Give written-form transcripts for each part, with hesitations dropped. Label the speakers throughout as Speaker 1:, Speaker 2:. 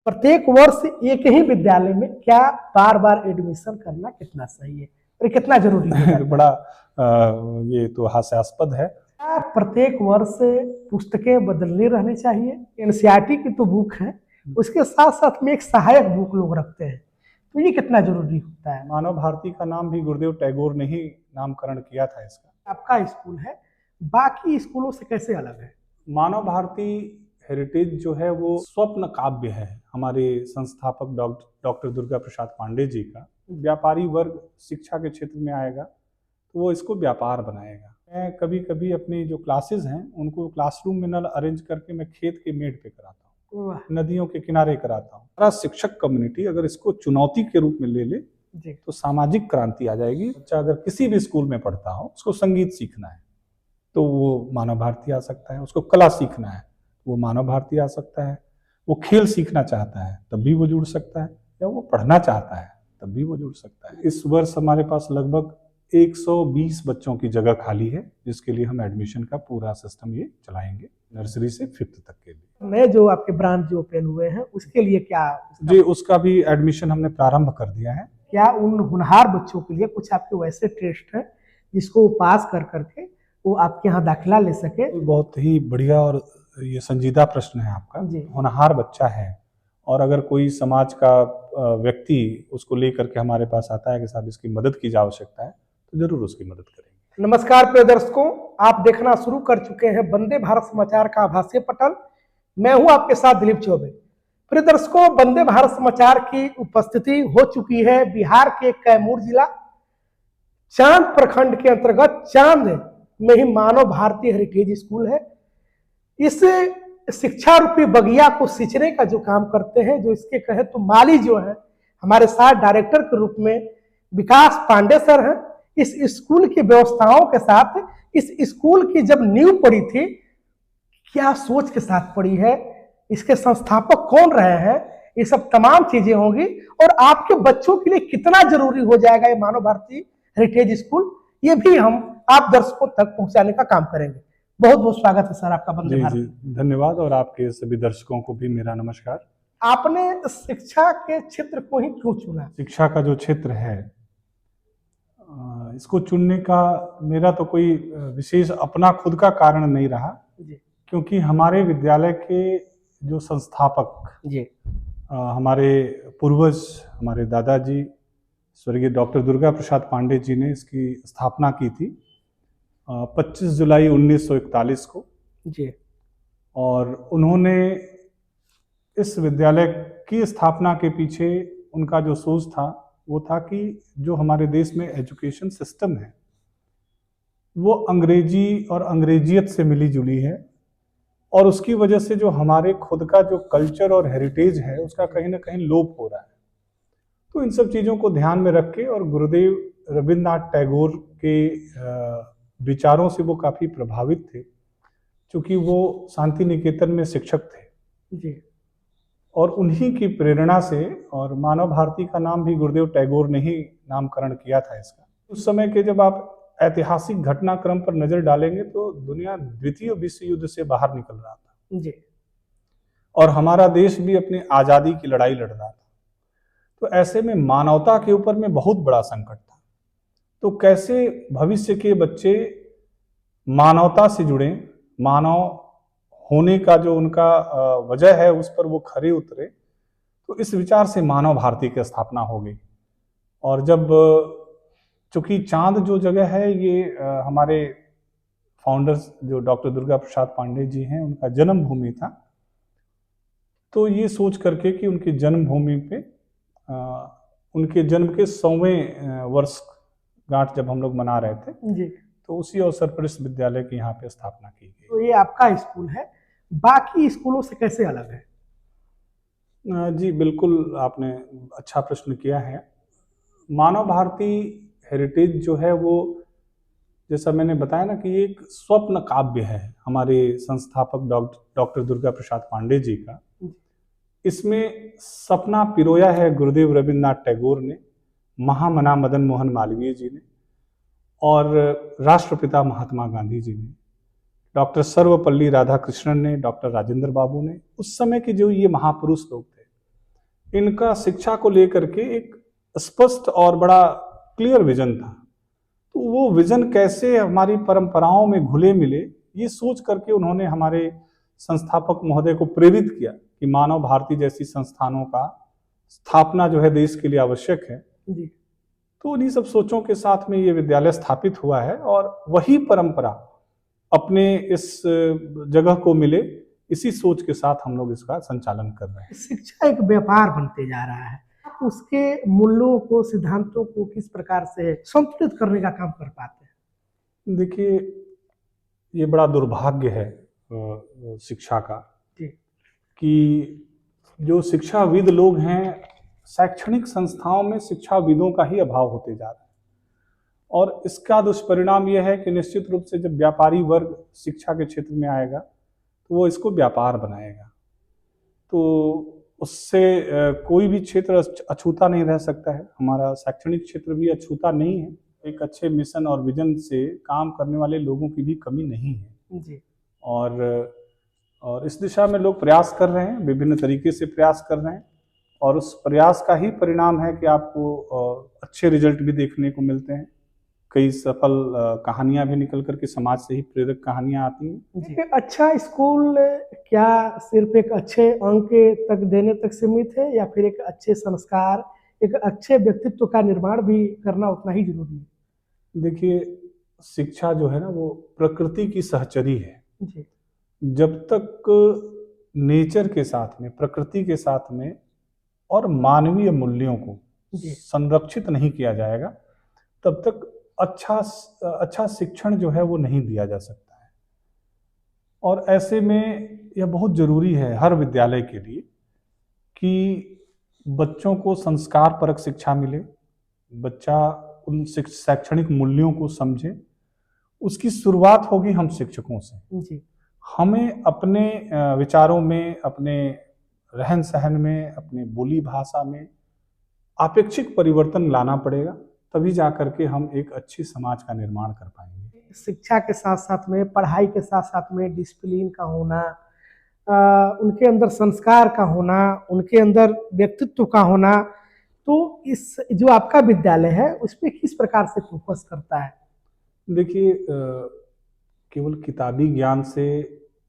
Speaker 1: प्रत्येक वर्ष एक ही विद्यालय में क्या बार बार एडमिशन करना कितना सही है और कितना जरूरी है?
Speaker 2: बड़ा ये तो हास्यास्पद है।
Speaker 1: क्या प्रत्येक वर्ष पुस्तकें बदलनी रहनी चाहिए? एनसीईआरटी की तो बुक है, उसके साथ साथ में एक सहायक बुक लोग रखते हैं, तो ये कितना जरूरी होता है?
Speaker 2: मानव भारती का नाम भी गुरुदेव टैगोर ने ही नामकरण किया था इसका।
Speaker 1: आपका स्कूल है, बाकी स्कूलों से कैसे अलग है?
Speaker 2: मानव भारती हेरिटेज जो है वो स्वप्न काव्य है हमारे संस्थापक डॉक्टर दुर्गा प्रसाद पांडे जी का। व्यापारी वर्ग शिक्षा के क्षेत्र में आएगा तो वो इसको व्यापार बनाएगा। मैं कभी कभी अपनी जो क्लासेस हैं उनको क्लासरूम में न अरेंज करके मैं खेत के मेड़ पे कराता हूँ, नदियों के किनारे कराता हूँ। सारा शिक्षक कम्युनिटी अगर इसको चुनौती के रूप में ले ले तो सामाजिक क्रांति आ जाएगी। बच्चा अगर किसी भी स्कूल में पढ़ता हो, उसको संगीत सीखना है तो वो मानव भारती आ सकता है, उसको कला सीखना है वो मानव भारती आ सकता है, वो खेल सीखना चाहता है तब भी वो जुड़ सकता है, या वो पढ़ना चाहता है तब भी वो जुड़ सकता है। इस वर्ष हमारे पास लगभग 120 बच्चों की जगह खाली है, जिसके लिए हम एडमिशन का पूरा सिस्टम ये चलाएंगे नर्सरी से 5th तक के लिए।
Speaker 1: नए जो आपके ब्रांच जो ओपन हुए हैं उसके लिए क्या
Speaker 2: जी, उसका भी एडमिशन हमने प्रारंभ कर दिया है।
Speaker 1: क्या उन होनहार बच्चों के लिए कुछ आपके वैसे टेस्ट हैं जिसको वो पास कर करके वो आपके यहाँ दाखिला ले सके?
Speaker 2: बहुत ही बढ़िया और ये संजीदा प्रश्न है आपका। होनहार बच्चा है और अगर कोई समाज का व्यक्ति उसको लेकर के हमारे पास आता है कि साहब इसकी मदद की आवश्यकता है तो जरूर उसकी मदद करेंगे।
Speaker 1: नमस्कार प्रिय दर्शकों, आप देखना शुरू कर चुके हैं वंदे भारत समाचार का आभासीय पटल। मैं हूं आपके साथ दिलीप चौबे। प्रिय दर्शकों, वंदे भारत समाचार की उपस्थिति हो चुकी है बिहार के कैमूर जिला चांद प्रखंड के अंतर्गत चांद में ही मानव भारती हेरिटेज स्कूल है। इस शिक्षा रूपी बगिया को सींचने का जो काम करते हैं, जो इसके कहे तो माली जो है हमारे साथ डायरेक्टर के रूप में विकास पांडे सर हैं। इस स्कूल की व्यवस्थाओं के साथ इस स्कूल की जब नींव पड़ी थी, क्या सोच के साथ पड़ी है, इसके संस्थापक कौन रहे हैं, ये सब तमाम चीजें होंगी और आपके बच्चों के लिए कितना जरूरी हो जाएगा ये मानव भारती हेरिटेज स्कूल, ये भी हम आप दर्शकों तक पहुंचाने का काम करेंगे। बहुत बहुत स्वागत है सर आपका वंदे भारत।
Speaker 2: जी, धन्यवाद। और आपके सभी दर्शकों को भी मेरा नमस्कार।
Speaker 1: आपने शिक्षा के क्षेत्र को ही क्यों चुना?
Speaker 2: शिक्षा का जो क्षेत्र है इसको चुनने का मेरा तो कोई विशेष अपना खुद का कारण नहीं रहा, क्योंकि हमारे विद्यालय के जो संस्थापक हमारे पूर्वज, हमारे दादाजी स्वर्गीय डॉक्टर दुर्गा प्रसाद पांडे जी ने इसकी स्थापना की थी 25 जुलाई 1941 को जी। और उन्होंने इस विद्यालय की स्थापना के पीछे उनका जो सोच था वो था कि जो हमारे देश में एजुकेशन सिस्टम है वो अंग्रेजी और अंग्रेजियत से मिली जुली है और उसकी वजह से जो हमारे खुद का जो कल्चर और हेरिटेज है उसका कहीं ना कहीं लोप हो रहा है। तो इन सब चीज़ों को ध्यान में रख के और गुरुदेव रविन्द्रनाथ टैगोर के विचारों से वो काफ़ी प्रभावित थे, क्योंकि वो शांति निकेतन में शिक्षक थे जी। और उन्हीं की प्रेरणा से, और मानव भारती का नाम भी गुरुदेव टैगोर ने ही नामकरण किया था इसका। उस समय के जब आप ऐतिहासिक घटनाक्रम पर नजर डालेंगे तो दुनिया द्वितीय विश्व युद्ध से बाहर निकल रहा था जी। और हमारा देश भी अपनी आज़ादी की लड़ाई लड़ रहा था। तो ऐसे में मानवता के ऊपर में बहुत बड़ा संकट था। तो कैसे भविष्य के बच्चे मानवता से जुड़े, मानव होने का जो उनका वजह है उस पर वो खरे उतरे, तो इस विचार से मानव भारती की स्थापना हो गई। और जब चूंकि चांद जो जगह है ये हमारे फाउंडर्स जो डॉक्टर दुर्गा प्रसाद पांडे जी हैं उनका जन्मभूमि था, तो ये सोच करके कि उनकी जन्मभूमि पे उनके जन्म के 100वें वर्ष गांठ जब हम लोग मना रहे थे जी, तो उसी अवसर पर इस विद्यालय की यहाँ पे स्थापना की गई।
Speaker 1: तो ये आपका स्कूल है, बाकी स्कूलों से कैसे अलग है?
Speaker 2: जी बिल्कुल, आपने अच्छा प्रश्न किया है। मानव भारती हेरिटेज जो है वो, जैसा मैंने बताया ना कि ये एक स्वप्न काव्य है हमारे संस्थापक डॉक्टर दुर्गा प्रसाद पांडे जी का। इसमें सपना पिरोया है गुरुदेव रविन्द्रनाथ टैगोर ने, महामना मदन मोहन मालवीय जी ने और राष्ट्रपिता महात्मा गांधी जी ने, डॉक्टर सर्वपल्ली राधाकृष्णन ने, डॉक्टर राजेंद्र बाबू ने। उस समय के जो ये महापुरुष लोग थे इनका शिक्षा को लेकर के एक स्पष्ट और बड़ा क्लियर विजन था। तो वो विजन कैसे हमारी परंपराओं में घुले मिले, ये सोच करके उन्होंने हमारे संस्थापक महोदय को प्रेरित किया कि मानव भारती जैसी संस्थानों का स्थापना जो है देश के लिए आवश्यक है
Speaker 1: जी।
Speaker 2: तो उन्हीं सब सोचों के साथ में ये विद्यालय स्थापित हुआ है और वही परंपरा अपने इस जगह को मिले, इसी सोच के साथ हम लोग इसका संचालन कर रहे हैं।
Speaker 1: शिक्षा एक व्यापार बनते जा रहा है, उसके मूल्यों को, सिद्धांतों को किस प्रकार से संतुलित करने का काम कर पाते हैं?
Speaker 2: देखिए, ये बड़ा दुर्भाग्य है शिक्षा का कि जो शिक्षाविद लोग हैं, शैक्षणिक संस्थाओं में शिक्षाविदों का ही अभाव होते जा रहा है और इसका दुष्परिणाम यह है कि निश्चित रूप से जब व्यापारी वर्ग शिक्षा के क्षेत्र में आएगा तो वो इसको व्यापार बनाएगा, तो उससे कोई भी क्षेत्र अछूता नहीं रह सकता है। हमारा शैक्षणिक क्षेत्र भी अछूता नहीं है। एक अच्छे मिशन और विजन से काम करने वाले लोगों की भी कमी नहीं है
Speaker 1: जी।
Speaker 2: और इस दिशा में लोग प्रयास कर रहे हैं, विभिन्न तरीके से प्रयास कर रहे हैं और उस प्रयास का ही परिणाम है कि आपको अच्छे रिजल्ट भी देखने को मिलते हैं। कई सफल कहानियां भी निकल करके समाज से ही प्रेरक कहानियां आती हैं।
Speaker 1: एक अच्छा स्कूल क्या सिर्फ एक अच्छे अंक तक देने तक सीमित है या फिर एक अच्छे संस्कार, एक अच्छे व्यक्तित्व का निर्माण भी करना उतना ही जरूरी है?
Speaker 2: देखिए, शिक्षा जो है ना वो प्रकृति की सहचरी है
Speaker 1: जी।
Speaker 2: जब तक नेचर के साथ में, प्रकृति के साथ में और मानवीय मूल्यों को संरक्षित नहीं किया जाएगा तब तक अच्छा शिक्षण जो है वो नहीं दिया जा सकता है। और ऐसे में यह बहुत जरूरी है हर विद्यालय के लिए कि बच्चों को संस्कार परक शिक्षा मिले, बच्चा उन शैक्षणिक मूल्यों को समझे। उसकी शुरुआत होगी हम शिक्षकों से।
Speaker 1: जी।
Speaker 2: हमें अपने विचारों में, अपने रहन सहन में, अपने बोली भाषा में आपेक्षिक परिवर्तन लाना पड़ेगा, तभी जाकर के हम एक अच्छी समाज का निर्माण कर पाएंगे।
Speaker 1: शिक्षा के साथ साथ में, पढ़ाई के साथ साथ में डिसिप्लिन का होना, उनके अंदर संस्कार का होना, उनके अंदर व्यक्तित्व का होना, तो इस जो आपका विद्यालय है उस पर किस प्रकार से फोकस करता है?
Speaker 2: देखिए, केवल किताबी ज्ञान से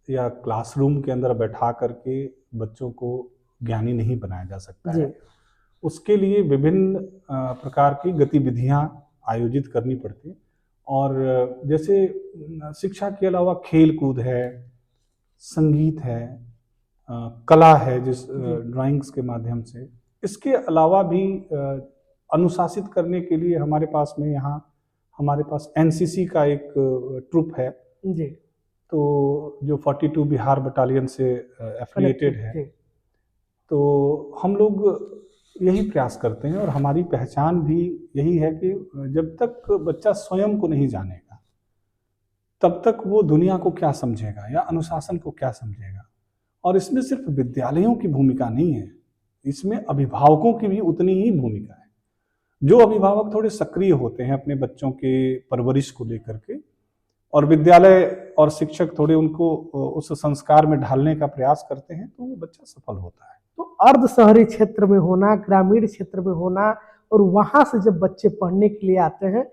Speaker 2: या क्लासरूम के अंदर बैठा करके बच्चों को ज्ञानी नहीं बनाया जा सकता है। उसके लिए विभिन्न प्रकार की गतिविधियां आयोजित करनी पड़ती हैं और जैसे शिक्षा के अलावा खेल कूद है, संगीत है, कला है, जिस ड्राइंग्स के माध्यम से, इसके अलावा भी अनुशासित करने के लिए हमारे पास में यहाँ हमारे पास एनसीसी का एक ट्रुप है
Speaker 1: जी।
Speaker 2: तो जो 42 बिहार बटालियन से एफिलिएटेड है। तो हम लोग यही प्रयास करते हैं और हमारी पहचान भी यही है कि जब तक बच्चा स्वयं को नहीं जानेगा तब तक वो दुनिया को क्या समझेगा या अनुशासन को क्या समझेगा। और इसमें सिर्फ विद्यालयों की भूमिका नहीं है, इसमें अभिभावकों की भी उतनी ही भूमिका है। जो अभिभावक थोड़े सक्रिय होते हैं अपने बच्चों के परवरिश को लेकर के और विद्यालय और शिक्षक थोड़े उनको उस संस्कार में ढालने का प्रयास करते हैं तो वो बच्चा सफल होता है।
Speaker 1: तो अर्ध शहरी क्षेत्र में होना, ग्रामीण क्षेत्र में होना और वहां से जब बच्चे पढ़ने के लिए आते हैं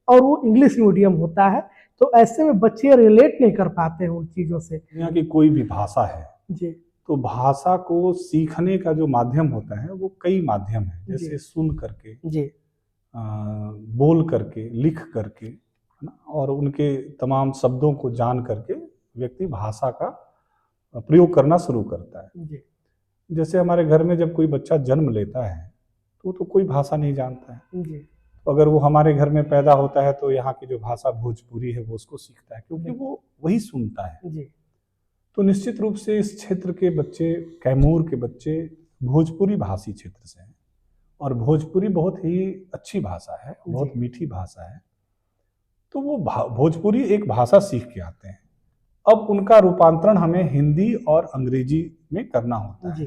Speaker 1: और वो इंग्लिश मीडियम होता है तो ऐसे में बच्चे रिलेट नहीं कर पाते हैं उन चीजों से।
Speaker 2: यहाँ की कोई भी भाषा है
Speaker 1: जी,
Speaker 2: तो भाषा को सीखने का जो माध्यम होता है वो कई माध्यम है, जैसे सुन करके
Speaker 1: जी,
Speaker 2: बोल करके, लिख करके, है ना, और उनके तमाम शब्दों को जान करके व्यक्ति भाषा का प्रयोग करना शुरू करता है।
Speaker 1: जी,
Speaker 2: जैसे हमारे घर में जब कोई बच्चा जन्म लेता है तो कोई भाषा नहीं जानता है।
Speaker 1: जी,
Speaker 2: तो अगर वो हमारे घर में पैदा होता है तो यहाँ की जो भाषा भोजपुरी है वो उसको सीखता है क्योंकि वो वही सुनता है।
Speaker 1: जी।
Speaker 2: तो निश्चित रूप से इस क्षेत्र के बच्चे, कैमूर के बच्चे भोजपुरी भाषी क्षेत्र से हैं और भोजपुरी बहुत ही अच्छी भाषा है, बहुत मीठी भाषा है। तो वो भोजपुरी एक भाषा सीख के आते हैं। अब उनका रूपांतरण हमें हिंदी और अंग्रेजी में करना होता है।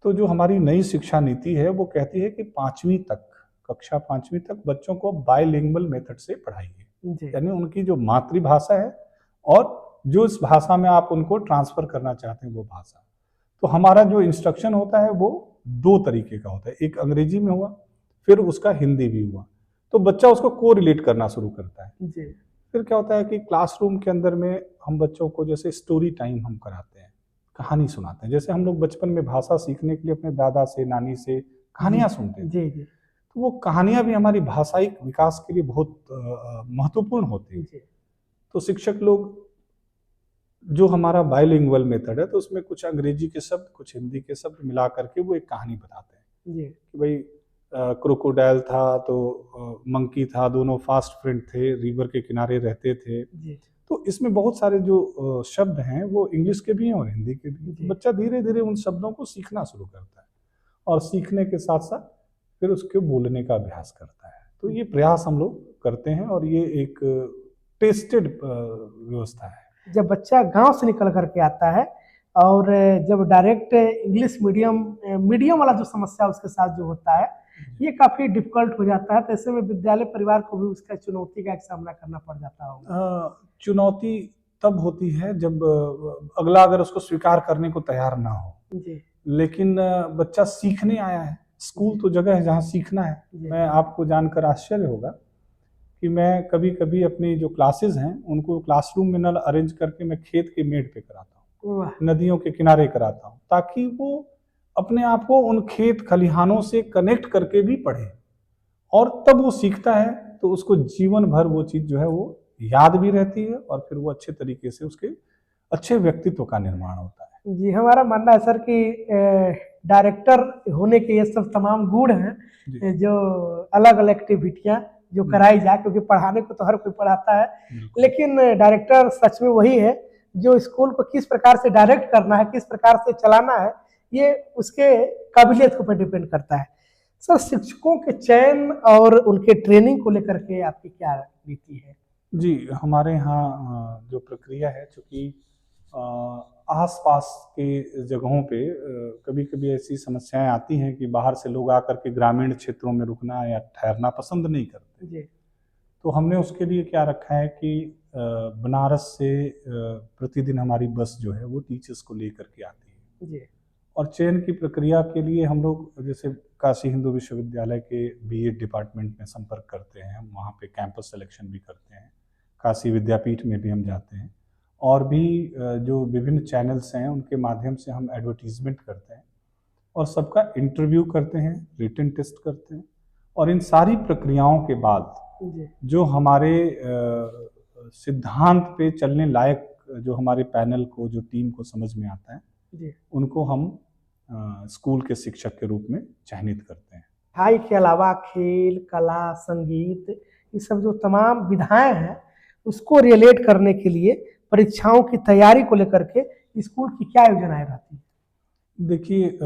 Speaker 2: तो जो हमारी नई शिक्षा नीति है वो कहती है कि 5वीं तक, कक्षा 5वीं तक बच्चों को बाइलिंगुअल मेथड से पढ़ाइए, यानी उनकी जो मातृभाषा है और जो इस भाषा में आप उनको ट्रांसफर करना चाहते हैं वो भाषा। तो हमारा जो इंस्ट्रक्शन होता है वो दो तरीके का होता है, एक अंग्रेजी में हुआ, फिर उसका हिंदी भी हुआ, तो बच्चा उसको को रिलेट करना शुरू करता है
Speaker 1: जी
Speaker 2: फिर क्या होता है कि क्लासरूम के अंदर में हम बच्चों को जैसे स्टोरी टाइम हम कराते हैं, कहानी सुनाते हैं। जैसे हम लोग बचपन में भाषा सीखने के लिए अपने दादा से, नानी से कहानियां सुनते हैं,
Speaker 1: जी जी
Speaker 2: तो वो कहानियां भी हमारी भाषाई विकास के लिए बहुत महत्वपूर्ण होती है।
Speaker 1: जी
Speaker 2: तो शिक्षक लोग, जो हमारा बाइलिंगुअल मेथड है, तो उसमें कुछ अंग्रेजी के शब्द, कुछ हिंदी के शब्द मिला करके वो एक कहानी बताते हैं
Speaker 1: जी
Speaker 2: कि भाई क्रोकोडाइल था तो मंकी था, दोनों फास्ट फ्रेंड थे, रिवर के किनारे रहते थे।
Speaker 1: जी
Speaker 2: तो इसमें बहुत सारे जो शब्द हैं वो इंग्लिश के भी हैं और हिंदी के भी हैं। तो बच्चा धीरे धीरे उन शब्दों को सीखना शुरू करता है और सीखने के साथ साथ फिर उसके बोलने का अभ्यास करता है। तो ये प्रयास हम लोग करते हैं और ये एक टेस्टेड व्यवस्था है।
Speaker 1: जब बच्चा गांव से निकल करके आता है और जब डायरेक्ट इंग्लिश मीडियम वाला जो समस्या उसके साथ जो होता है, ये काफी डिफिकल्ट हो जाता है। तो ऐसे में विद्यालय परिवार को भी उसका चुनौती का एक सामना करना पड़ जाता होगा।
Speaker 2: चुनौती तब होती है जब अगला अगर उसको स्वीकार करने को तैयार ना हो।
Speaker 1: जी
Speaker 2: लेकिन बच्चा सीखने आया है, स्कूल तो जगह है जहाँ सीखना है। मैं आपको जानकर आश्चर्य होगा कि मैं कभी कभी अपनी जो क्लासेस हैं उनको क्लासरूम में न अरेंज करके मैं खेत के मेड़ पे कराता हूँ, नदियों के किनारे कराता हूँ, ताकि वो अपने आप को उन खेत खलिहानों से कनेक्ट करके भी पढ़े और तब वो सीखता है। तो उसको जीवन भर वो चीज़ जो है वो याद भी रहती है और फिर वो अच्छे तरीके से उसके अच्छे व्यक्तित्व का निर्माण होता है।
Speaker 1: जी, हमारा मानना है सर कि डायरेक्टर होने के ये सब तमाम गुण हैं, जो अलग अलग एक्टिविटियां जो कराई जाए, क्योंकि पढ़ाने को तो हर कोई पढ़ाता है, लेकिन डायरेक्टर सच में वही है जो स्कूल को किस प्रकार से डायरेक्ट करना है, किस प्रकार से चलाना है, ये उसके काबिलियत के ऊपर डिपेंड करता है। सर, शिक्षकों के चयन और उनके ट्रेनिंग को लेकर के आपकी क्या नीति है?
Speaker 2: जी, हमारे यहाँ जो प्रक्रिया है, चूँकि आसपास के जगहों पे कभी कभी ऐसी समस्याएं आती हैं कि बाहर से लोग आकर के ग्रामीण क्षेत्रों में रुकना या ठहरना पसंद नहीं करते जी। तो हमने उसके लिए क्या रखा है कि बनारस से प्रतिदिन हमारी बस जो है वो टीचर्स को लेकर के आती है जी। और चयन की प्रक्रिया के लिए हम लोग जैसे काशी हिंदू विश्वविद्यालय के बीएड डिपार्टमेंट में संपर्क करते हैं, वहाँ पे कैंपस सिलेक्शन भी करते हैं, काशी विद्यापीठ में भी हम जाते हैं और भी जो विभिन्न चैनल्स हैं उनके माध्यम से हम एडवर्टीजमेंट करते हैं और सबका इंटरव्यू करते हैं, रिटन टेस्ट करते हैं और इन सारी प्रक्रियाओं के बाद जो हमारे सिद्धांत पे चलने लायक जो हमारे पैनल को, जो टीम को समझ में आता है, उनको हम स्कूल के शिक्षक के रूप में चयनित करते हैं।
Speaker 1: पढ़ाई के अलावा खेल, कला, संगीत, ये सब जो तमाम विधाएं हैं उसको रिलेट करने के लिए परीक्षाओं की तैयारी को लेकर के स्कूल की क्या योजनाएं रहती है?
Speaker 2: देखिए,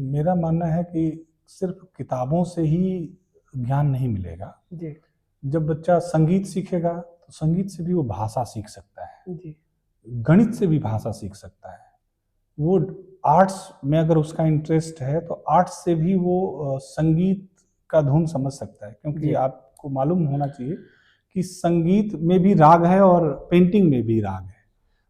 Speaker 2: मेरा मानना है कि सिर्फ किताबों से ही ज्ञान नहीं मिलेगा जी। जब बच्चा संगीत सीखेगा तो संगीत से भी वो भाषा सीख सकता है जी। गणित से भी भाषा सीख सकता है। वो आर्ट्स में अगर उसका इंटरेस्ट है तो आर्ट्स से भी वो संगीत का धुन समझ सकता है, क्योंकि आपको मालूम होना चाहिए कि संगीत में भी राग है और पेंटिंग में भी राग है।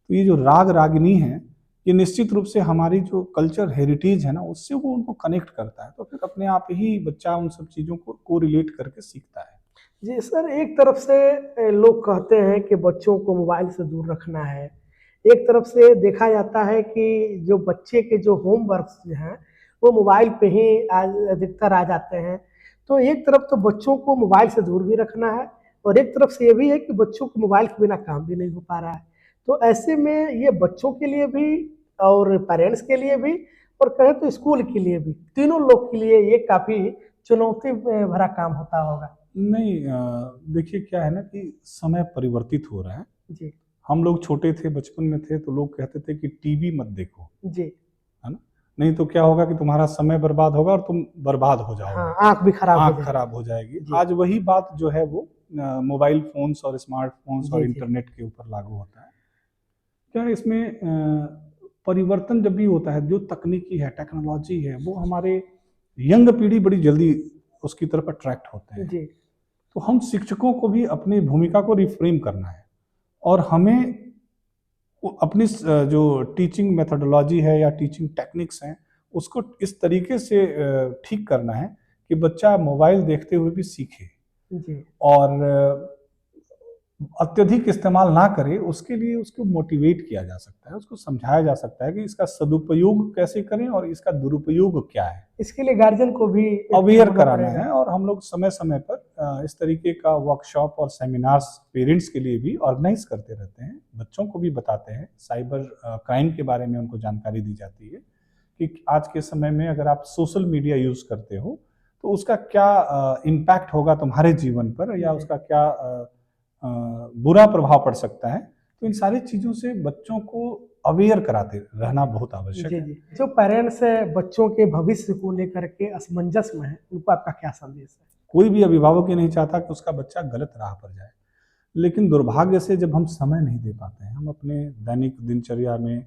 Speaker 2: तो ये जो राग रागिनी है, ये निश्चित रूप से हमारी जो कल्चर हेरिटेज है ना, उससे वो उनको कनेक्ट करता है। तो फिर अपने आप ही बच्चा उन सब चीज़ों को रिलेट करके सीखता है।
Speaker 1: जी सर, एक तरफ से लोग कहते हैं कि बच्चों को मोबाइल से दूर रखना है, एक तरफ से देखा जाता है कि जो बच्चे के जो होमवर्क्स हैं वो मोबाइल पे ही अधिकतर आ जाते हैं। तो एक तरफ तो बच्चों को मोबाइल से दूर भी रखना है और एक तरफ से ये भी है कि बच्चों को मोबाइल के बिना काम भी नहीं हो पा रहा है। तो ऐसे में ये बच्चों के लिए भी और पेरेंट्स के लिए भी और कहें तो स्कूल के लिए भी, तीनों लोग के लिए ये काफ़ी चुनौती भरा काम होता होगा।
Speaker 2: नहीं, देखिए क्या है ना कि समय परिवर्तित हो रहा है जी। हम लोग छोटे थे, बचपन में थे, तो लोग कहते थे कि टीवी मत देखो जी, है ना, नहीं तो क्या होगा कि तुम्हारा समय बर्बाद होगा और तुम बर्बाद हो जाओगे।
Speaker 1: हाँ, आँख भी
Speaker 2: खराब हो जाएगी। आज वही बात जो है वो मोबाइल फोन्स और स्मार्टफोन्स और इंटरनेट के ऊपर लागू होता है। क्या इसमें परिवर्तन जब भी होता है, जो तकनीकी है, टेक्नोलॉजी है, वो हमारे यंग पीढ़ी बड़ी जल्दी उसकी तरफ अट्रैक्ट होते हैं जी। तो हम शिक्षकों को भी अपनी भूमिका को रिफ्रेम करना है और हमें अपनी जो टीचिंग मेथोडोलॉजी है या टीचिंग टेक्निक्स हैं उसको इस तरीके से ठीक करना है कि बच्चा मोबाइल देखते हुए भी सीखे
Speaker 1: जी।
Speaker 2: और अत्यधिक इस्तेमाल ना करे, उसके लिए उसको मोटिवेट किया जा सकता है, उसको समझाया जा सकता है कि इसका सदुपयोग कैसे करें और इसका दुरुपयोग क्या है।
Speaker 1: इसके लिए गार्जियन को भी
Speaker 2: अवेयर कराना है और हम लोग समय समय पर इस तरीके का वर्कशॉप और सेमिनार्स पेरेंट्स के लिए भी ऑर्गेनाइज करते रहते हैं, बच्चों को भी बताते हैं, साइबर क्राइम के बारे में उनको जानकारी दी जाती है कि आज के समय में अगर आप सोशल मीडिया यूज करते हो तो उसका क्या इम्पैक्ट होगा तुम्हारे जीवन पर या उसका क्या बुरा प्रभाव पड़ सकता है। तो इन सारी चीजों से बच्चों को अवेयर कराते रहना बहुत आवश्यक है।
Speaker 1: जो पेरेंट्स बच्चों के भविष्य को लेकर के असमंजस में है, उनको आपका क्या संदेश है?
Speaker 2: कोई भी अभिभावक ये नहीं चाहता कि उसका बच्चा गलत राह पर जाए, लेकिन दुर्भाग्य से जब हम समय नहीं दे पाते हैं, हम अपने दैनिक दिनचर्या में,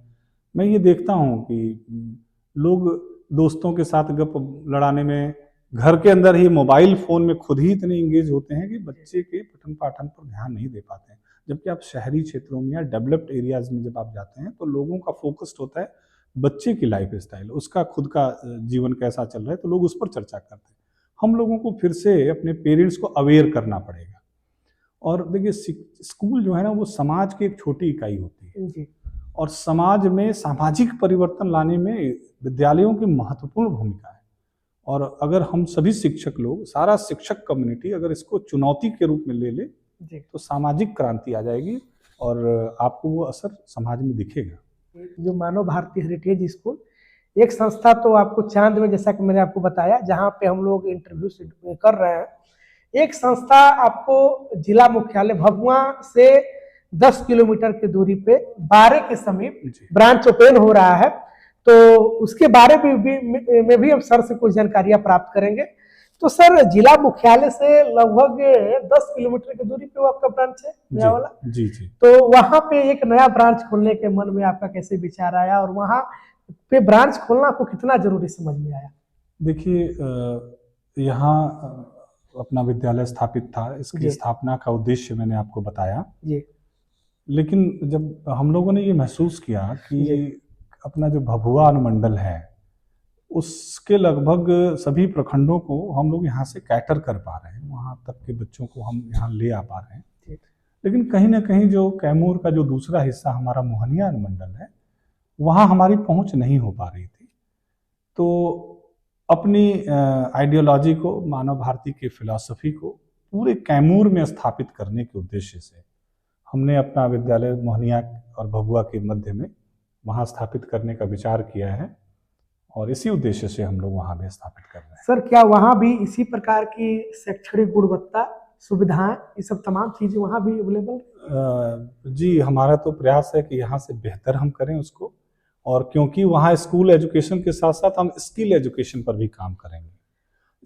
Speaker 2: मैं ये देखता हूँ कि लोग दोस्तों के साथ गप लड़ाने में घर के अंदर ही मोबाइल फोन में खुद ही इतने इंगेज होते हैं कि बच्चे के पठन पाठन पर ध्यान नहीं दे पाते हैं। जबकि आप शहरी क्षेत्रों में या डेवलप्ड एरियाज में जब आप जाते हैं तो लोगों का फोकस्ड होता है बच्चे की लाइफ स्टाइल, उसका खुद का जीवन कैसा चल रहा है, तो लोग उस पर चर्चा करते हैं। हम लोगों को फिर से अपने पेरेंट्स को अवेयर करना पड़ेगा। और देखिए स्कूल जो है ना वो समाज की एक छोटी इकाई होती है
Speaker 1: जी।
Speaker 2: और समाज में सामाजिक परिवर्तन लाने में विद्यालयों की महत्वपूर्ण भूमिका है। और अगर हम सभी शिक्षक लोग, सारा शिक्षक कम्युनिटी अगर इसको चुनौती के रूप में ले ले तो सामाजिक क्रांति आ जाएगी और आपको वो असर समाज में दिखेगा।
Speaker 1: जो मानव भारती हेरिटेज स्कूल एक संस्था, तो आपको चांद में, जैसा कि मैंने आपको बताया, जहाँ पे हम लोग इंटरव्यू कर रहे हैं, एक संस्था आपको जिला मुख्यालय भभुआ से 10 किलोमीटर की दूरी पे बारे के समीप ब्रांच ओपन हो रहा है। तो उसके बारे में भी हम सर से कुछ जानकारियां प्राप्त करेंगे। तो सर, जिला मुख्यालय से लगभग 10 किलोमीटर की दूरी पे वो आपका ब्रांच है, नया वाला?
Speaker 2: जी जी।
Speaker 1: तो वहां पे एक नया ब्रांच खोलने के मन में आपका कैसे विचार आया और वहां पे ब्रांच खोलना आपको कितना जरूरी समझ में आया?
Speaker 2: देखिए, यहाँ अपना विद्यालय स्थापित था, इसकी स्थापना का उद्देश्य मैंने आपको बताया
Speaker 1: जी।
Speaker 2: लेकिन जब हम लोगों ने ये महसूस किया कि अपना जो भभुआ अनुमंडल है उसके लगभग सभी प्रखंडों को हम लोग यहाँ से कैटर कर पा रहे हैं, वहाँ तक के बच्चों को हम यहाँ ले आ पा रहे हैं, लेकिन कहीं ना कहीं जो कैमूर का जो दूसरा हिस्सा हमारा मोहनिया अनुमंडल है वहाँ हमारी पहुँच नहीं हो पा रही थी। तो अपनी आइडियोलॉजी को, मानव भारती के फिलॉसफी को पूरे कैमूर में स्थापित करने के उद्देश्य से हमने अपना विद्यालय मोहनिया और भभुआ के मध्य में वहाँ स्थापित करने का विचार किया है और इसी उद्देश्य से हम लोग वहाँ भी स्थापित कर रहे हैं।
Speaker 1: सर, क्या वहाँ भी इसी प्रकार की शैक्षणिक गुणवत्ता, सुविधाएं, ये सब तमाम चीजें वहाँ भी अवेलेबल?
Speaker 2: जी, हमारा तो प्रयास है कि यहाँ से बेहतर हम करें उसको, और क्योंकि वहाँ स्कूल एजुकेशन के साथ साथ हम स्किल एजुकेशन पर भी काम करेंगे।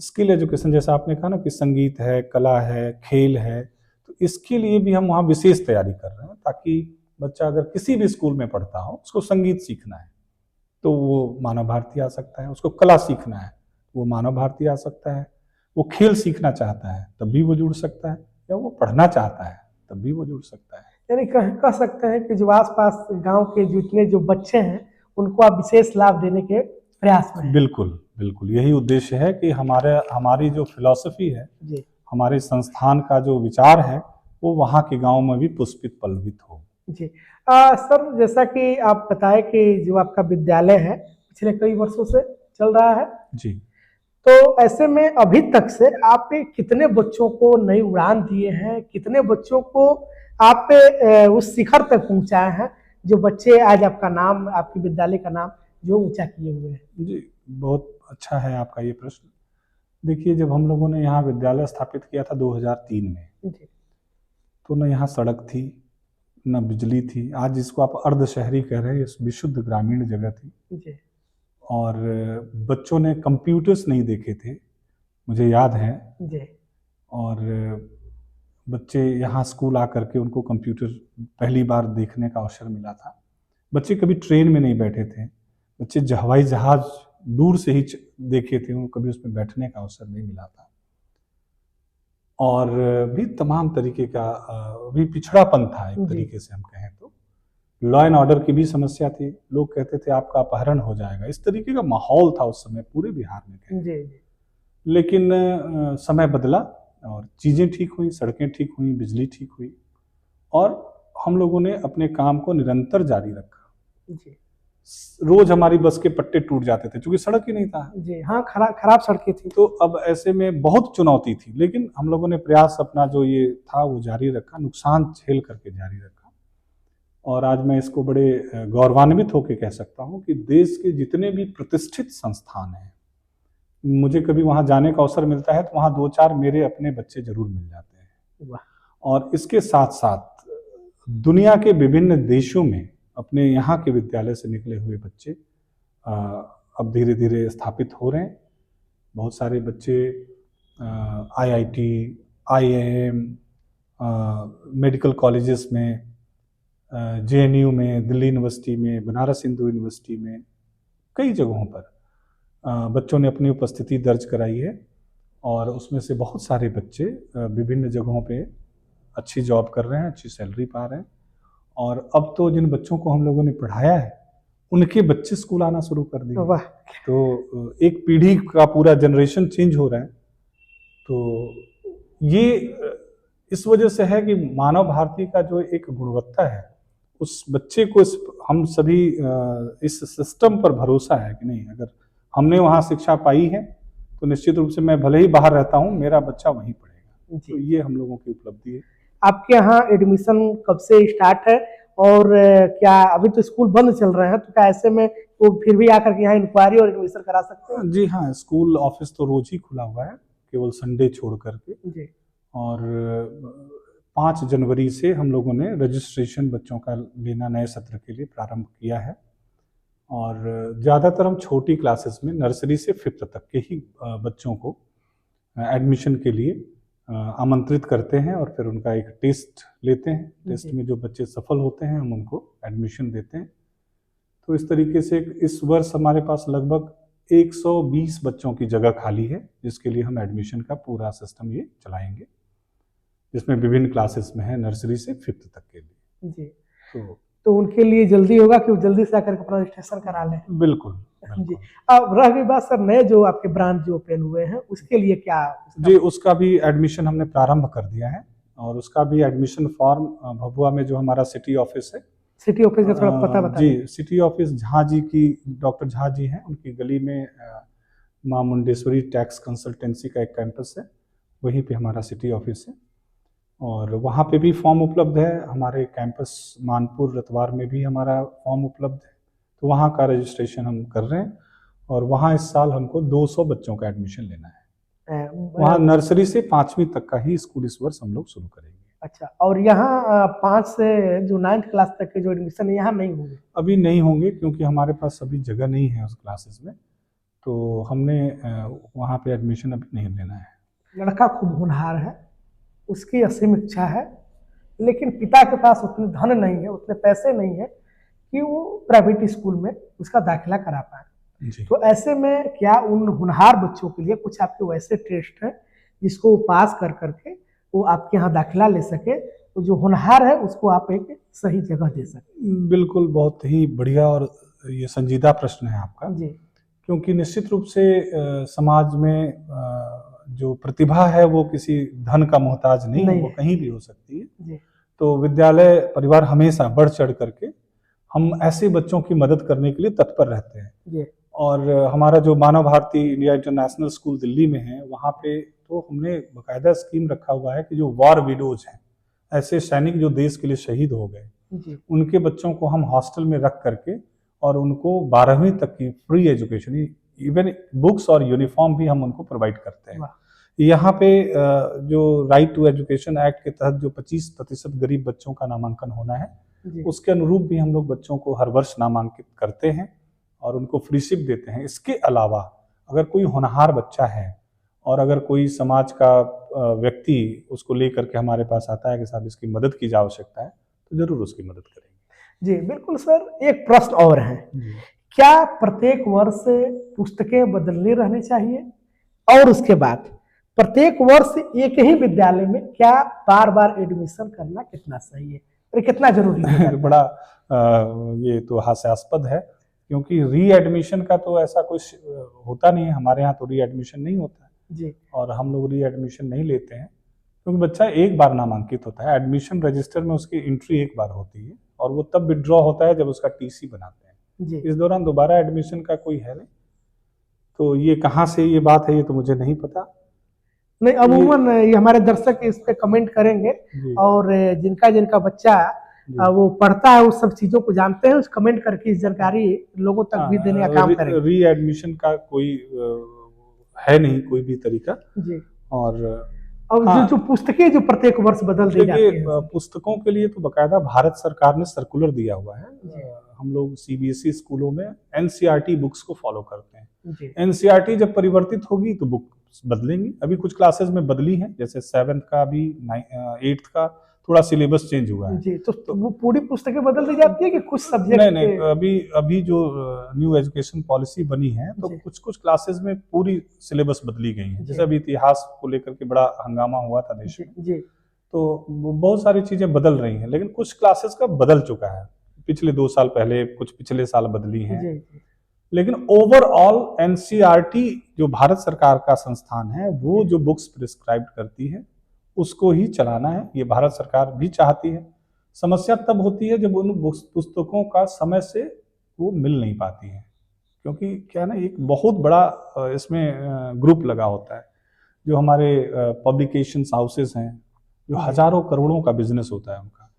Speaker 2: स्किल एजुकेशन जैसा आपने कहा ना कि संगीत है, कला है, खेल है, तो इसके लिए भी हम वहाँ विशेष तैयारी कर रहे हैं ताकि बच्चा अगर किसी भी स्कूल में पढ़ता हो, उसको संगीत सीखना है तो वो मानव भारती आ सकता है, उसको कला सीखना है वो मानव भारती आ सकता है, वो खेल सीखना चाहता है तब भी वो जुड़ सकता है, या वो पढ़ना चाहता है तब भी वो जुड़ सकता है।
Speaker 1: यानी कह सकते हैं कि जो आसपास गांव के जितने जो बच्चे हैं उनको आप विशेष लाभ देने के प्रयास में हैं।
Speaker 2: बिल्कुल बिल्कुल, यही उद्देश्य है कि हमारी जो फिलॉसफी है, हमारे संस्थान का जो विचार है वो वहाँ के गाँव में भी पुष्पित पल्लवित हो।
Speaker 1: जी। सर, जैसा कि आप बताएं कि जो आपका विद्यालय है पिछले कई वर्षों से चल रहा है
Speaker 2: जी,
Speaker 1: तो ऐसे में अभी तक से आप कितने बच्चों को नई उड़ान दिए हैं, कितने बच्चों को आप उस शिखर तक पहुंचाए हैं जो बच्चे आज आपका नाम, आपके विद्यालय का नाम जो ऊंचा किए हुए हैं?
Speaker 2: जी, बहुत अच्छा है आपका ये प्रश्न। देखिए, जब हम लोगों ने यहाँ विद्यालय स्थापित किया था 2003 में, तो न यहाँ सड़क थी, न बिजली थी। आज जिसको आप अर्ध शहरी कह रहे हैं, ये विशुद्ध ग्रामीण जगह थी। और बच्चों ने कंप्यूटर्स नहीं देखे थे, मुझे याद है। और बच्चे यहाँ स्कूल आकर के उनको कंप्यूटर पहली बार देखने का अवसर मिला था। बच्चे कभी ट्रेन में नहीं बैठे थे, बच्चे हवाई जहाज दूर से ही देखे थे, उनको कभी उसमें बैठने का अवसर नहीं मिला था। और भी तमाम तरीके का भी पिछड़ापन था एक तरीके से हम कहें तो। लॉ एंड ऑर्डर की भी समस्या थी, लोग कहते थे आपका अपहरण हो जाएगा, इस तरीके का माहौल था उस समय पूरे बिहार में।
Speaker 1: जी।
Speaker 2: लेकिन समय बदला और चीज़ें ठीक हुई, सड़कें ठीक हुई, बिजली ठीक हुई और हम लोगों ने अपने काम को निरंतर जारी रखा।
Speaker 1: जी।
Speaker 2: रोज हमारी बस के पट्टे टूट जाते थे क्योंकि सड़क ही नहीं था।
Speaker 1: जी हाँ, खराब सड़कें थी।
Speaker 2: तो अब ऐसे में बहुत चुनौती थी, लेकिन हम लोगों ने प्रयास अपना जो ये था वो जारी रखा, नुकसान झेल करके जारी रखा। और आज मैं इसको बड़े गौरवान्वित होकर कह सकता हूँ कि देश के जितने भी प्रतिष्ठित संस्थान हैं, मुझे कभी वहाँ जाने का अवसर मिलता है तो वहाँ 2-4 मेरे अपने बच्चे जरूर मिल जाते हैं।
Speaker 1: वाह।
Speaker 2: और इसके साथ साथ दुनिया के विभिन्न देशों में अपने यहाँ के विद्यालय से निकले हुए बच्चे अब धीरे धीरे स्थापित हो रहे हैं। बहुत सारे बच्चे IIT, IIM, मेडिकल कॉलेजेस में, JNU में, दिल्ली यूनिवर्सिटी में, बनारस हिंदू यूनिवर्सिटी में, कई जगहों पर बच्चों ने अपनी उपस्थिति दर्ज कराई है और उसमें से बहुत सारे बच्चे विभिन्न जगहों पे अच्छी जॉब कर रहे हैं, अच्छी सैलरी पा रहे हैं। और अब तो जिन बच्चों को हम लोगों ने पढ़ाया है उनके बच्चे स्कूल आना शुरू कर दिए।
Speaker 1: वाह।
Speaker 2: तो एक पीढ़ी का पूरा जनरेशन चेंज हो रहा है। तो ये इस वजह से है कि मानव भारती का जो एक गुणवत्ता है, उस बच्चे को हम सभी इस सिस्टम पर भरोसा है कि नहीं, अगर हमने वहाँ शिक्षा पाई है तो निश्चित रूप से मैं भले ही बाहर रहता हूँ, मेरा बच्चा वहीं पढ़ेगा। तो ये हम लोगों की उपलब्धि है।
Speaker 1: आपके यहाँ एडमिशन कब से स्टार्ट है और क्या अभी तो स्कूल बंद चल रहे हैं, तो क्या ऐसे में वो फिर भी आकर के यहाँ इंक्वायरी और एडमिशन करा सकते हैं?
Speaker 2: जी हाँ, स्कूल ऑफिस तो रोज ही खुला हुआ है, केवल संडे छोड़ करके। जी। और 5 जनवरी से हम लोगों ने रजिस्ट्रेशन बच्चों का लेना नए सत्र के लिए प्रारंभ किया है। और ज़्यादातर हम छोटी क्लासेस में नर्सरी से 5th तक के ही बच्चों को एडमिशन के लिए आमंत्रित करते हैं और फिर उनका एक टेस्ट लेते हैं। टेस्ट में जो बच्चे सफल होते हैं हम उनको एडमिशन देते हैं। तो इस तरीके से इस वर्ष हमारे पास लगभग 120 बच्चों की जगह खाली है, जिसके लिए हम एडमिशन का पूरा सिस्टम ये चलाएंगे, जिसमें विभिन्न क्लासेस में है नर्सरी से 5th तक के लिए।
Speaker 1: जी। तो उनके लिए जल्दी होगा कि वो जल्दी से आकर अपना रजिस्ट्रेशन करा लें।
Speaker 2: बिल्कुल।
Speaker 1: जी। अब रह गई बात सर, नए जो आपके ब्रांच जो ओपन हुए हैं उसके लिए क्या?
Speaker 2: जी, उसका भी एडमिशन हमने प्रारंभ कर दिया है और उसका भी एडमिशन फॉर्म भभुआ में जो हमारा सिटी ऑफिस है।
Speaker 1: सिटी ऑफिस का थोड़ा पता बताइए।
Speaker 2: जी, सिटी ऑफिस झा जी की, डॉक्टर झा जी हैं, उनकी गली में मां मुंडेश्वरी टैक्स कंसल्टेंसी का एक कैंपस है, वहीं पे हमारा सिटी ऑफिस है और वहाँ पे भी फॉर्म उपलब्ध है। हमारे कैंपस मानपुर रतवार में भी हमारा फॉर्म उपलब्ध है, तो वहाँ का रजिस्ट्रेशन हम कर रहे हैं और वहाँ इस साल हमको 200 बच्चों का एडमिशन लेना है। वहाँ नर्सरी से 5वीं तक का ही स्कूल इस वर्ष हम लोग शुरू करेंगे।
Speaker 1: अच्छा, और यहाँ 5 से जो 9th क्लास तक के जो एडमिशन है यहाँ नहीं होंगे?
Speaker 2: अभी नहीं होंगे क्योंकि हमारे पास अभी जगह नहीं है उस क्लासेस में, तो हमने वहाँ पे एडमिशन अभी नहीं लेना है।
Speaker 1: लड़का खूब होनहार है, उसकी असीम इच्छा है, लेकिन पिता के पास उतने धन नहीं है, उतने पैसे नहीं है कि वो प्राइवेट स्कूल में उसका दाखिला करा पाए। तो ऐसे में क्या उन होनहार बच्चों के लिए कुछ आपके वैसे टेस्ट हैं जिसको वो पास कर करके वो आपके यहाँ दाखिला ले सके, तो जो होनहार है उसको आप एक सही जगह दे सके?
Speaker 2: बिल्कुल, बहुत ही बढ़िया और ये संजीदा प्रश्न है आपका जी। क्योंकि निश्चित रूप से समाज में जो प्रतिभा है वो किसी धन का मोहताज नहीं है, वो कहीं भी हो सकती है जी। तो विद्यालय परिवार हमेशा बढ़ चढ़ करके हम ऐसे बच्चों की मदद करने के लिए तत्पर रहते हैं जी। और हमारा जो Manav Bharati India International School Delhi में है, वहाँ पे तो हमने बाकायदा स्कीम रखा हुआ है कि जो वॉर विडोज हैं, ऐसे सैनिक जो देश के लिए शहीद हो गए, उनके बच्चों को हम हॉस्टल में रख करके और उनको 12वीं तक की फ्री एजुकेशन, इवन बुक्स और यूनिफॉर्म भी हम उनको प्रोवाइड करते हैं। यहाँ पे जो राइट टू एजुकेशन एक्ट के तहत जो 25% गरीब बच्चों का नामांकन होना है, उसके अनुरूप भी हम लोग बच्चों को हर वर्ष नामांकित करते हैं और उनको फ्री शिप देते हैं। इसके अलावा अगर कोई होनहार बच्चा है और अगर कोई समाज का व्यक्ति उसको लेकर के हमारे पास आता है कि साहब इसकी मदद की आवश्यकता है, तो जरूर उसकी मदद करेंगे। जी
Speaker 1: बिल्कुल सर, एक प्रश्न और है, क्या प्रत्येक वर्ष पुस्तकें बदलनी रहनी चाहिए? और उसके बाद प्रत्येक वर्ष एक ही विद्यालय में क्या बार बार एडमिशन करना कितना सही है? और कितना जरूरी है?
Speaker 2: बड़ा ये तो हास्यास्पद है, क्योंकि रीएडमिशन का तो ऐसा कुछ होता नहीं है। हमारे यहाँ तो रीएडमिशन नहीं होता है
Speaker 1: जी,
Speaker 2: और हम लोग रीएडमिशन नहीं लेते हैं, क्योंकि बच्चा एक बार नामांकित होता है। एडमिशन रजिस्टर में उसकी एंट्री एक बार होती है और वो तब विड्रॉ होता है जब उसका टीसी बनाते हैं।
Speaker 1: जी।
Speaker 2: इस दौरान दोबारा एडमिशन का कोई है नहीं। तो ये कहाँ से ये बात है, ये तो मुझे नहीं पता।
Speaker 1: नहीं, अमूमन ये हमारे दर्शक इस पे कमेंट करेंगे
Speaker 2: जी।
Speaker 1: और जिनका जिनका बच्चा वो पढ़ता है उस सब चीजों को जानते हैं, उस कमेंट करके इस जानकारी लोगों तक भी देने का काम करेंगे।
Speaker 2: रीएडमिशन का कोई है नहीं कोई भी तरीका
Speaker 1: जी।
Speaker 2: और
Speaker 1: जो पुस्तकें जो प्रत्येक वर्ष बदल दी जाती हैं,
Speaker 2: पुस्तकों के लिए तो बकायदा भारत सरकार ने सर्कुलर दिया हुआ है। हम लोग सीबीएसई स्कूलों में एनसीईआरटी बुक्स को फॉलो करते हैं। एनसीईआरटी जब परिवर्तित होगी तो बुक बदलेंगी। अभी कुछ क्लासेस में बदली है, जैसे 7th का भी 8th का थोड़ा सिलेबस चेंज हुआ है।
Speaker 1: जी, तो वो पूरी पुस्तकें बदल दी जाती है कि कुछ सब्जेक्ट?
Speaker 2: नहीं, अभी जो न्यू एजुकेशन पॉलिसी बनी है तो कुछ कुछ क्लासेस में पूरी सिलेबस बदली गई है। जैसे अभी इतिहास को लेकर के बड़ा हंगामा हुआ था देश में, तो बहुत सारी चीजें बदल रही हैं, लेकिन कुछ क्लासेस का बदल चुका है। पिछले 2 साल पहले, कुछ पिछले साल बदली हैं। लेकिन ओवरऑल एनसीईआरटी जो भारत सरकार का संस्थान है, वो जो बुक्स प्रिस्क्राइब करती है उसको ही चलाना है। ये भारत सरकार भी चाहती है। समस्या तब होती है जब उन पुस्तकों का समय से वो मिल नहीं पाती है, क्योंकि क्या ना, एक बहुत बड़ा इसमें ग्रुप लगा होता है, जो हमारे पब्लिकेशंस हाउसेस हैं, जो हजारों करोड़ों का बिजनेस होता है उनका।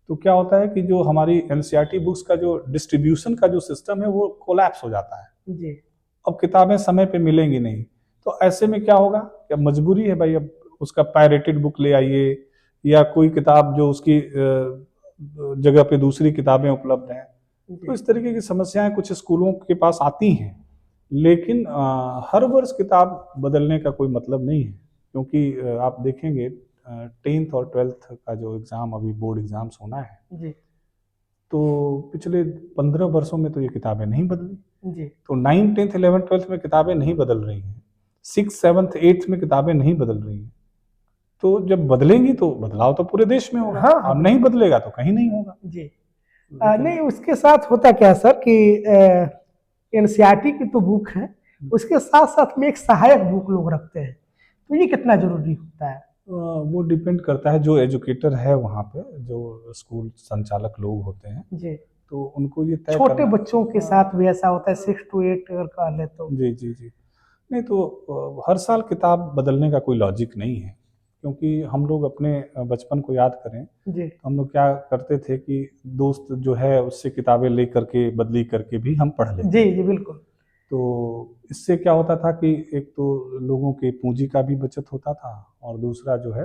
Speaker 2: तो क्या होता है कि जो हमारी एनसीईआरटी बुक्स का जो डिस्ट्रीब्यूशन का जो सिस्टम है वो कोलैप्स हो जाता है जी। अब किताबें समय पे मिलेंगी नहीं, तो ऐसे में क्या होगा, क्या मजबूरी है भाई, अब उसका पायरेटेड बुक ले आइए या कोई किताब जो उसकी जगह पे दूसरी किताबें उपलब्ध हैं। तो इस तरीके की समस्याएं कुछ स्कूलों के पास आती हैं, लेकिन हर वर्ष किताब बदलने का कोई मतलब नहीं है, क्योंकि आप देखेंगे 10th और 12th का जो एग्जाम अभी बोर्ड एग्जाम्स होना है जी, तो पिछले 15 वर्षों में तो ये किताबें नहीं बदली जी। तो 9th 10th 11th 12th में किताबें नहीं बदल रही हैं, 6th 7th 8th में किताबें नहीं बदल रही हैं। तो जब बदलेंगी तो बदलाव तो पूरे देश में होगा। हाँ, अब नहीं बदलेगा तो कहीं नहीं होगा जी।
Speaker 1: नहीं, उसके साथ होता क्या सर कि एनसीईआरटी की तो बुक है, उसके साथ साथ में एक सहायक बुक लोग रखते हैं, तो ये कितना जरूरी होता है?
Speaker 2: वो डिपेंड करता है, जो एजुकेटर है वहाँ पे, जो स्कूल संचालक लोग होते हैं जी, तो उनको ये तय
Speaker 1: छोटे बच्चों के साथ भी ऐसा होता है 6 to 8 अगर कह ले तो
Speaker 2: जी जी जी। नहीं तो हर साल किताब बदलने का कोई लॉजिक नहीं है, क्योंकि हम लोग अपने बचपन को याद करें जी, तो हम लोग क्या करते थे कि दोस्त जो है उससे किताबें ले करके बदली करके भी हम पढ़ लेते
Speaker 1: जी जी बिल्कुल।
Speaker 2: तो इससे क्या होता था कि एक तो लोगों के पूंजी का भी बचत होता था, और दूसरा जो है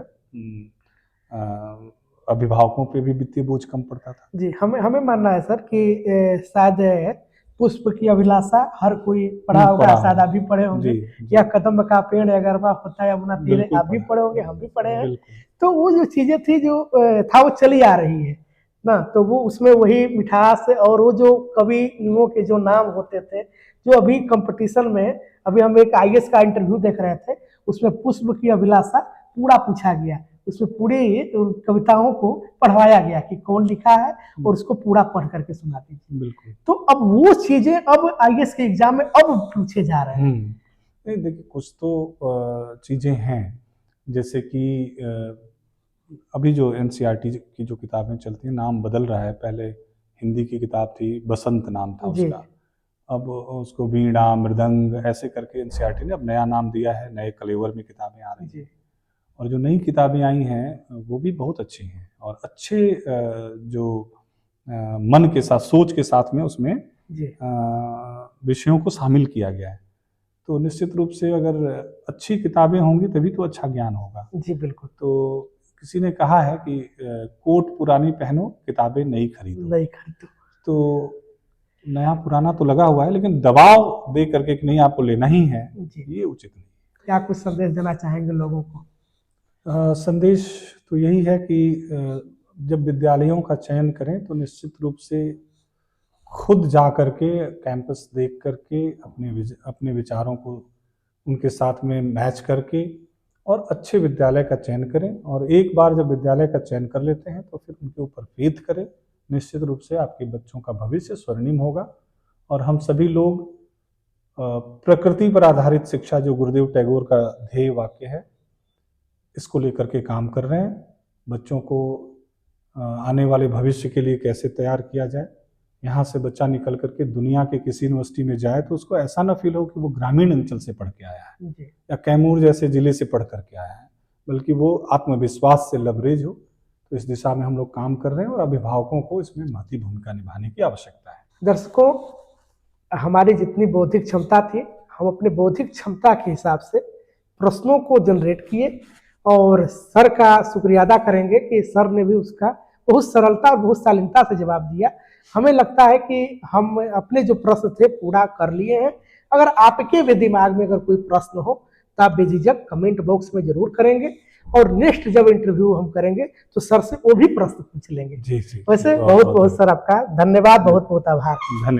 Speaker 2: अभिभावकों पे भी वित्तीय बोझ कम पड़ता था
Speaker 1: जी। हमें मानना है सर कि शायद पुष्प की अभिलाषा हर कोई पढ़ा होगा, शायद आप भी पढ़े होंगे, या कदम का पेड़ अगर होता है अपना तीर, आप भी पढ़े होंगे, हम भी पढ़े हैं। तो वो जो चीजें थी जो था वो चली आ रही है ना, तो वो उसमें वही मिठास और वो जो कवियों के जो नाम होते थे, जो अभी कंपटीशन में, अभी हम एक आईएएस का इंटरव्यू देख रहे थे, उसमें पुष्प की अभिलाषा पूरा पूछा गया, उसमें पूरी कविताओं को पढ़वाया गया कि कौन लिखा है और उसको पूरा पढ़ करके सुना दीजिए।
Speaker 2: बिल्कुल।
Speaker 1: तो अब वो चीजें अब आईएएस के एग्जाम में अब पूछे जा रहे हैं।
Speaker 2: नहीं देखिए, कुछ तो चीजें हैं, जैसे कि अभी जो एनसीईआरटी की जो किताबें चलती हैं, नाम बदल रहा है। पहले हिंदी की किताब थी, बसंत नाम था उसका, अब उसको वीणा मृदंग ऐसे करके एनसीईआरटी ने अब नया नाम दिया है, नए कलेवर में किताबें आ रही हैं। और जो नई किताबें आई हैं वो भी बहुत अच्छी हैं, और अच्छे जो मन के साथ, सोच के साथ में उसमें विषयों को शामिल किया गया है। तो निश्चित रूप से अगर अच्छी किताबें होंगी तभी तो अच्छा ज्ञान होगा
Speaker 1: जी। बिल्कुल।
Speaker 2: तो किसी ने कहा है कि कोट पुरानी पहनो, किताबें नई खरीदो। तो नया पुराना तो लगा हुआ है, लेकिन दबाव दे करके कि नहीं आपको लेना ही है, ये उचित नहीं।
Speaker 1: क्या कुछ संदेश देना चाहेंगे लोगों को?
Speaker 2: संदेश तो यही है कि जब विद्यालयों का चयन करें तो निश्चित रूप से खुद जा करके कैंपस देख करके अपने विचारों को उनके साथ में मैच करके और अच्छे विद्यालय का चयन करें, और एक बार जब विद्यालय का चयन कर लेते हैं तो फिर उनके ऊपर फेथ करें। निश्चित रूप से आपके बच्चों का भविष्य स्वर्णिम होगा। और हम सभी लोग प्रकृति पर आधारित शिक्षा, जो गुरुदेव टैगोर का ध्येय वाक्य है, इसको लेकर के काम कर रहे हैं। बच्चों को आने वाले भविष्य के लिए कैसे तैयार किया जाए। यहाँ से बच्चा निकल करके दुनिया के किसी यूनिवर्सिटी में जाए तो उसको ऐसा ना फील हो कि वो ग्रामीण अंचल से पढ़ के आया है या कैमूर जैसे जिले से पढ़ करके आया है, बल्कि वो आत्मविश्वास से लबरेज हो। तो इस दिशा में हम लोग काम कर रहे हैं और अभिभावकों को इसमें महती भूमिका निभाने की आवश्यकता है।
Speaker 1: दर्शकों, हमारी जितनी बौद्धिक क्षमता थी, हम अपने बौद्धिक क्षमता के हिसाब से प्रश्नों को जनरेट किए और सर का शुक्रिया अदा करेंगे कि सर ने भी उसका बहुत सरलता और बहुत शालीनता से जवाब दिया। हमें लगता है कि हम अपने जो प्रश्न थे पूरा कर लिए हैं। अगर आपके भी दिमाग में अगर कोई प्रश्न हो तो आप बेझिझक कमेंट बॉक्स में जरूर करेंगे, और नेक्स्ट जब इंटरव्यू हम करेंगे तो सर से वो भी प्रश्न पूछ लेंगे।
Speaker 2: जी जी।
Speaker 1: वैसे बहुत बहुत सर आपका धन्यवाद, बहुत बहुत आभार।
Speaker 2: धन्यवाद।